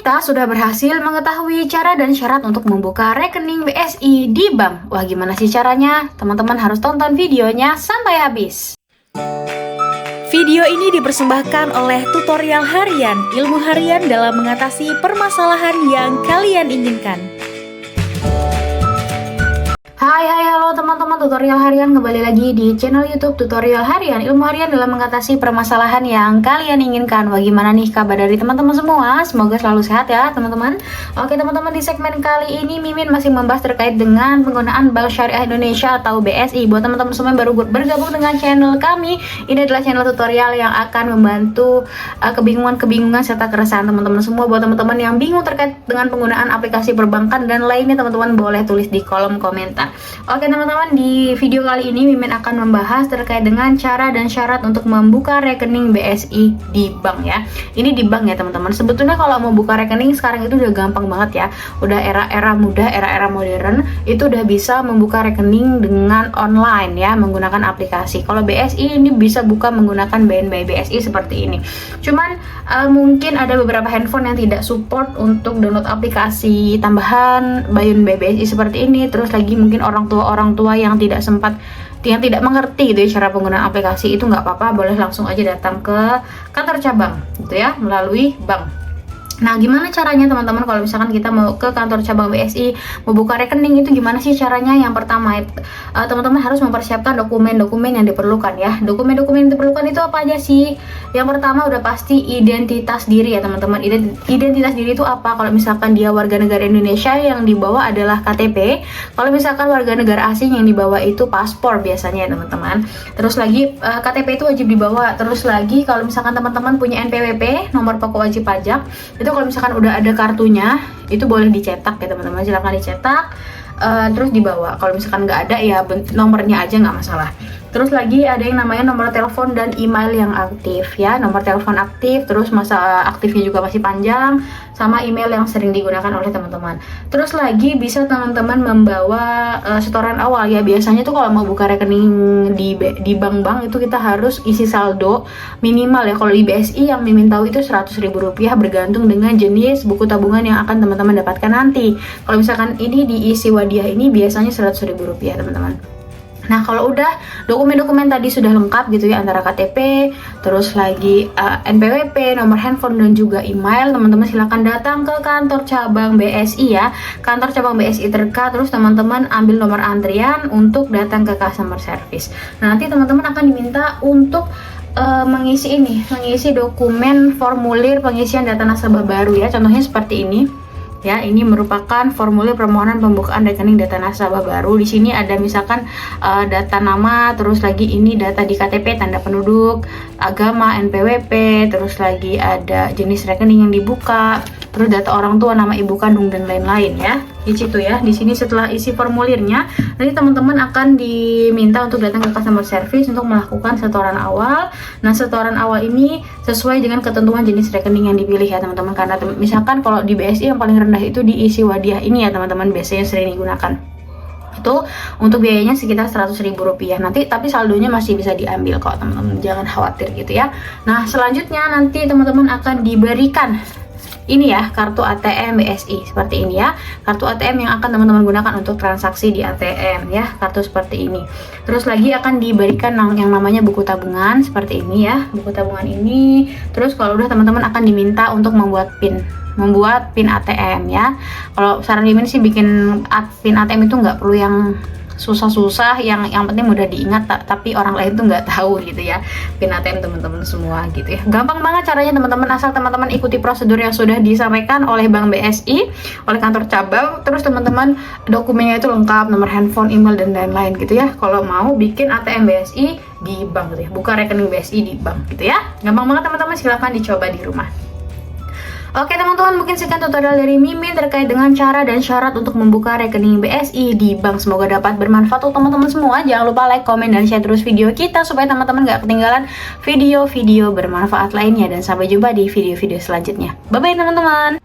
Kita sudah berhasil mengetahui cara dan syarat untuk membuka rekening BSI di bank. Wah, gimana sih caranya? Teman-teman harus tonton videonya sampai habis. Video ini dipersembahkan oleh tutorial harian, ilmu harian dalam mengatasi permasalahan yang kalian inginkan. Hai halo teman-teman, tutorial harian kembali lagi di channel YouTube tutorial harian, ilmu harian dalam mengatasi permasalahan yang kalian inginkan. Bagaimana nih kabar dari teman-teman semua? Semoga selalu sehat ya teman-teman. Oke teman-teman, di segmen kali ini Mimin masih membahas terkait dengan penggunaan Bank Syariah Indonesia atau BSI. Buat teman-teman semua yang baru bergabung dengan channel kami, ini adalah channel tutorial yang akan membantu kebingungan serta keresahan teman-teman semua. Buat teman-teman yang bingung terkait dengan penggunaan aplikasi perbankan dan lainnya, teman-teman boleh tulis di kolom komentar. Oke teman-teman, di video kali ini Mimin akan membahas terkait dengan cara dan syarat untuk membuka rekening BSI di bank ya. Ini di bank ya teman-teman. Sebetulnya kalau mau buka rekening sekarang itu udah gampang banget ya. Udah era-era mudah, era-era modern, itu udah bisa membuka rekening dengan online ya, menggunakan aplikasi. Kalau BSI ini bisa buka menggunakan BNB BSI seperti ini. Cuman mungkin ada beberapa handphone yang tidak support untuk download aplikasi tambahan BNB BSI seperti ini. Terus lagi mungkin orang tua yang tidak sempat, yang tidak mengerti gitu ya cara penggunaan aplikasi, itu nggak apa-apa, boleh langsung aja datang ke kantor cabang gitu ya, melalui bank. Nah, gimana caranya teman-teman kalau misalkan kita mau ke kantor cabang BSI mau buka rekening, itu gimana sih caranya? Yang pertama, teman-teman harus mempersiapkan dokumen-dokumen yang diperlukan ya. Dokumen-dokumen yang diperlukan itu apa aja sih? Yang pertama udah pasti identitas diri ya teman-teman. Identitas diri itu apa? Kalau misalkan dia warga negara Indonesia, yang dibawa adalah KTP. Kalau misalkan warga negara asing, yang dibawa itu paspor biasanya ya teman-teman. Terus lagi KTP itu wajib dibawa. Terus lagi kalau misalkan teman-teman punya NPWP, nomor pokok wajib pajak, itu kalau misalkan udah ada kartunya itu boleh dicetak ya teman-teman, silahkan dicetak terus dibawa. Kalau misalkan nggak ada ya nomornya aja nggak masalah. Terus lagi ada yang namanya nomor telepon dan email yang aktif ya, nomor telepon aktif, terus masa aktifnya juga masih panjang, sama email yang sering digunakan oleh teman-teman. Terus lagi bisa teman-teman membawa setoran awal ya. Biasanya tuh kalau mau buka rekening di bank-bank itu kita harus isi saldo minimal ya. Kalau di BSI yang Mimin tahu itu Rp100.000 bergantung dengan jenis buku tabungan yang akan teman-teman dapatkan nanti. Kalau misalkan ini diisi wadiah ini biasanya Rp100.000 teman-teman. Nah, kalau udah dokumen-dokumen tadi sudah lengkap gitu ya, antara KTP, terus lagi NPWP, nomor handphone dan juga email, teman-teman silakan datang ke kantor cabang BSI ya, kantor cabang BSI terdekat. Terus teman-teman ambil nomor antrian untuk datang ke customer service. Nah, nanti teman-teman akan diminta untuk mengisi dokumen formulir pengisian data nasabah baru ya. Contohnya seperti ini. Ya, ini merupakan formulir permohonan pembukaan rekening data nasabah baru. Di sini ada misalkan data nama, terus lagi ini data di KTP, tanda penduduk, agama, NPWP, terus lagi ada jenis rekening yang dibuka, terus data orang tua, nama ibu kandung dan lain-lain ya. Di situ ya. Di sini setelah isi formulirnya, nanti teman-teman akan diminta untuk datang ke customer service untuk melakukan setoran awal. Nah, setoran awal ini sesuai dengan ketentuan jenis rekening yang dipilih ya teman-teman. Karena misalkan kalau di BSI yang paling rendah itu diisi wadiah ini ya teman-teman, biasanya sering digunakan. Itu untuk biayanya sekitar Rp100.000 nanti, tapi saldonya masih bisa diambil kok teman-teman, jangan khawatir gitu ya. Nah, selanjutnya nanti teman-teman akan diberikan ini ya, kartu ATM BSI seperti ini ya, kartu ATM yang akan teman-teman gunakan untuk transaksi di ATM ya, kartu seperti ini. Terus lagi akan diberikan yang namanya buku tabungan seperti ini ya, buku tabungan ini. Terus kalau udah teman-teman akan diminta untuk membuat PIN ATM ya. Kalau saran Mimin sih bikin PIN ATM itu nggak perlu yang susah-susah, yang penting mudah diingat, tapi orang lain tuh nggak tahu gitu ya PIN ATM teman-teman semua gitu ya. Gampang banget caranya teman-teman, asal teman-teman ikuti prosedur yang sudah disampaikan oleh Bank BSI, oleh kantor cabang. Terus teman-teman dokumennya itu lengkap, nomor handphone, email dan lain-lain gitu ya. Kalau mau bikin ATM BSI di bank gitu ya, buka rekening BSI di bank gitu ya. Gampang banget teman-teman, silahkan dicoba di rumah. Oke teman-teman, mungkin sekian tutorial dari Mimin terkait dengan cara dan syarat untuk membuka rekening BSI di bank. Semoga dapat bermanfaat untuk teman-teman semua. Jangan lupa like, komen, dan share terus video kita supaya teman-teman gak ketinggalan video-video bermanfaat lainnya. Dan sampai jumpa di video-video selanjutnya. Bye-bye teman-teman.